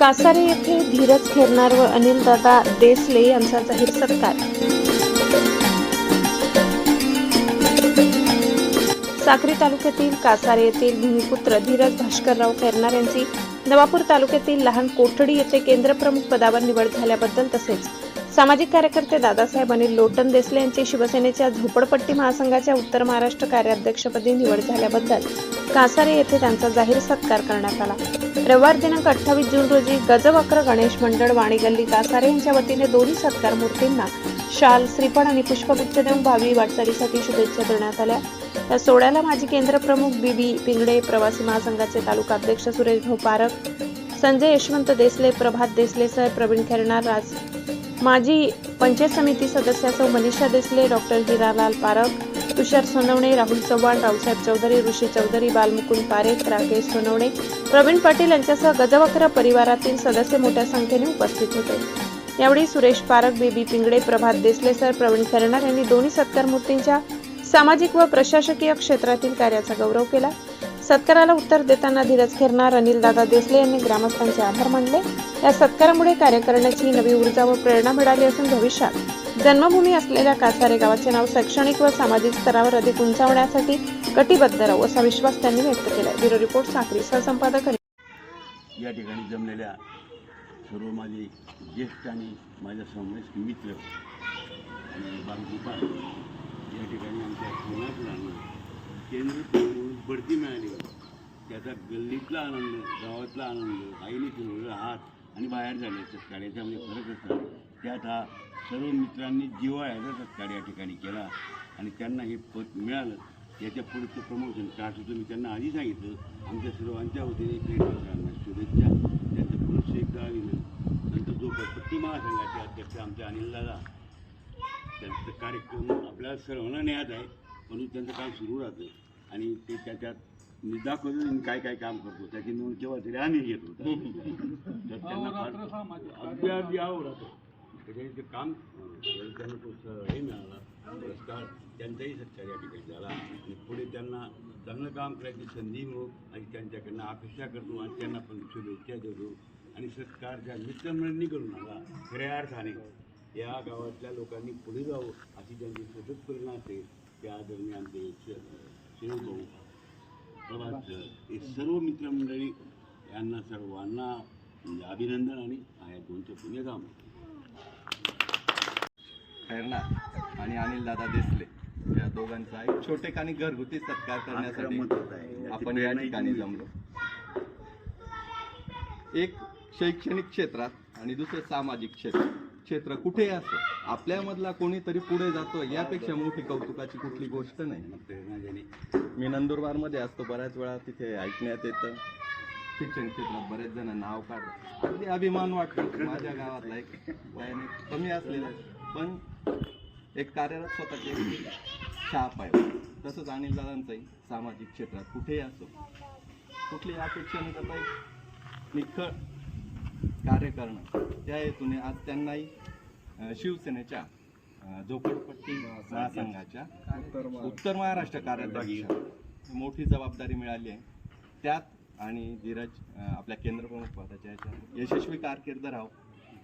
कासारे येथे धीरज खेरनार व अनिलदादा देसले यांचा जाहीर सत्कार। साक्री तालुक्यातील कासारे येथील भूमिपुत्र धीरज भास्करराव खेरनार यांची नवापूर तालुक्यातील लहान कोठडी येथे केंद्रप्रमुख पदावर निवड झाल्याबद्दल तसेच सामाजिक कार्यकर्ते दादासाहेब अनिल लोटन देसले यांची शिवसेनेच्या झोपडपट्टी महासंघाच्या उत्तर महाराष्ट्र कार्याध्यक्षपदी निवड झाल्याबद्दल कासारे येथे त्यांचा जाहीर सत्कार करण्यात आला। रविवार दिनांक 28 जून रोजी गजवक्र गणेश मंडळ वाणी गल्ली कासारे यांच्या वतीने दोन्ही सत्कार मूर्तींना शाल, श्रीफळ आणि पुष्पगुच्छ देऊन भावी वाटचालीसाठी शुभेच्छा देण्यात आल्या। या सोहळ्याला माजी केंद्रप्रमुख बीबी पिंगडे, प्रवासी महासंघाचे तालुका अध्यक्ष सुरेश भाऊ पारख, संजय यशवंत देसले, प्रभात देसले सर, प्रवीण खेरनार, माजी पंचायत समिती सदस्य मनीषा देसले, डॉक्टर हिरालाल पारख, तुषार सोनवणे, राहुल चव्हाण, रावसाहेब चौधरी, ऋषी चौधरी, बालमुकुंद पारेख, राकेश सोनवणे, प्रवीण पाटील यांच्यासह गजवक्र परिवारातील सदस्य मोठ्या संख्येने उपस्थित होते। यावेळी सुरेश पारख, बीबी पिंगडे, प्रभात देसले सर, प्रवीण खेरनार यांनी दोन्ही सत्कार मूर्तींच्या सामाजिक व प्रशासकीय क्षेत्रातील कार्याचा गौरव केला। सत्काराला उत्तर देताना धीरज खेरनार, अनिलदादा देसले यांनी ग्रामस्थांचे आभार मानले। या सत्कारामुळे कार्य करण्याची नवी ऊर्जा व प्रेरणा मिळाली असून भविष्यात जन्मभूमी असलेल्या कासारे गावाचे नाव शैक्षणिक व सामाजिक स्तरावर अधिक उंचावण्यासाठी कटिबद्ध राहू असा विश्वास त्यांनी व्यक्त केला। ब्युरो रिपोर्ट, साक्री, सहसंपादक। या ठिकाणी जमलेल्या सर्व माझे ज्येष्ठ आणि माझ्या समवयस्क मित्र आणि बालगोपाल या ठिकाणी आमच्या कोणाचं केंद्र बढती मिळाली, त्याचा गल्लीतला आनंद, गावातला आनंद, आईने फिरवलेला हात आणि बाहेर झाले सत्कार याच्यामध्ये फरक असतात। त्यात हा सर्व मित्रांनी जिव्हाळ्याचा सत्कार या ठिकाणी केला आणि त्यांना हे पद मिळालं। याच्या पुढचं प्रमोशन करायचं मी त्यांना आधी सांगितलं। आमच्या सर्वांच्या वतीने प्रेरणांना शुभेच्छा। त्यांचं पुरुष एकदा नंतर जो पट्टी महासंघाचे अध्यक्ष आमच्या अनिलदादा, त्यांचं कार्यक्रम आपल्याला सर्वांना न्यायात आहे, म्हणून त्यांचं काम सुरू राहतं आणि ते त्याच्यात दाखवतो काय काय काम करतो त्याची नोंद केव्हा तरी आम्ही घेतो। तर त्यांना अगदी आवडतं त्याच्याने काम त्यांना तो हे मिळाला पुरस्कार, त्यांचाही सत्कार या ठिकाणी झाला आणि पुढे त्यांना चांगलं काम करायची संधी मिळो आणि त्यांच्याकडनं अपेक्षा करतो आणि त्यांना पण शुभेच्छा देतो। आणि सत्कारच्या मित्रमंडळींनी करून आला खऱ्या अर्थाने या गावातल्या लोकांनी पुढे जावं अशी त्यांची सतत प्रेरणा असते। त्या आदरणीय आमचे शिवभाऊ, प्रभात, हे सर्व मित्रमंडळी यांना सर्वांना अभिनंदन आणि या दोनचं पुण्य काम। खेरनार आणि अनिलदादा देसले या दोघांचा एक छोटेखानी घरगुती सत्कार करण्यासाठी आपण या ठिकाणी जमलो। एक शैक्षणिक क्षेत्रात आणि दुसरं सामाजिक क्षेत्र कुठेही असो, आपल्यामधला कोणीतरी पुढे जातो यापेक्षा मोठी कौतुकाची कुठली गोष्ट नाही। मी नंदुरबारमध्ये असतो, बऱ्याच वेळा तिथे ऐकण्यात येतं शिक्षण क्षेत्रात बरेच जण नाव काढतात, अगदी अभिमान वाटतो। माझ्या गावातला एक वयाने कमी असलेला पण एक कार्यरत स्वतःची छाप आहे। तसंच अनिलदादांचंही सामाजिक क्षेत्रात कुठेही असो कुठली अपेक्षा न करता एक निखळ कार्य करणं, त्या हेतूने आज त्यांनाही शिवसेनेच्या झोपडपट्टी महासंघाच्या उत्तर महाराष्ट्र कार्याध्यक्ष मोठी जबाबदारी मिळाली आहे। त्यात आणि धीरज आपल्या केंद्रप्रमुख पदाच्या यशस्वी कारकीर्द राहो,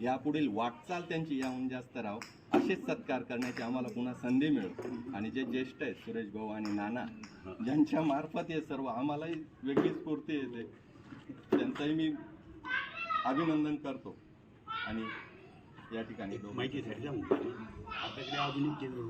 यापुढील वाटचाल त्यांची याहून जास्त राहो, असेच सत्कार करण्याची आम्हाला पुन्हा संधी मिळो। आणि जे ज्येष्ठ आहेत सुरेश भाऊ आणि नाना, ज्यांच्या मार्फत हे सर्व आम्हालाही वेगळी स्फूर्ती येते, त्यांचंही मी अभिनंदन करतो। आणि या ठिकाणी माहितीसाठी आपल्याकडे आधुनिक केंद्र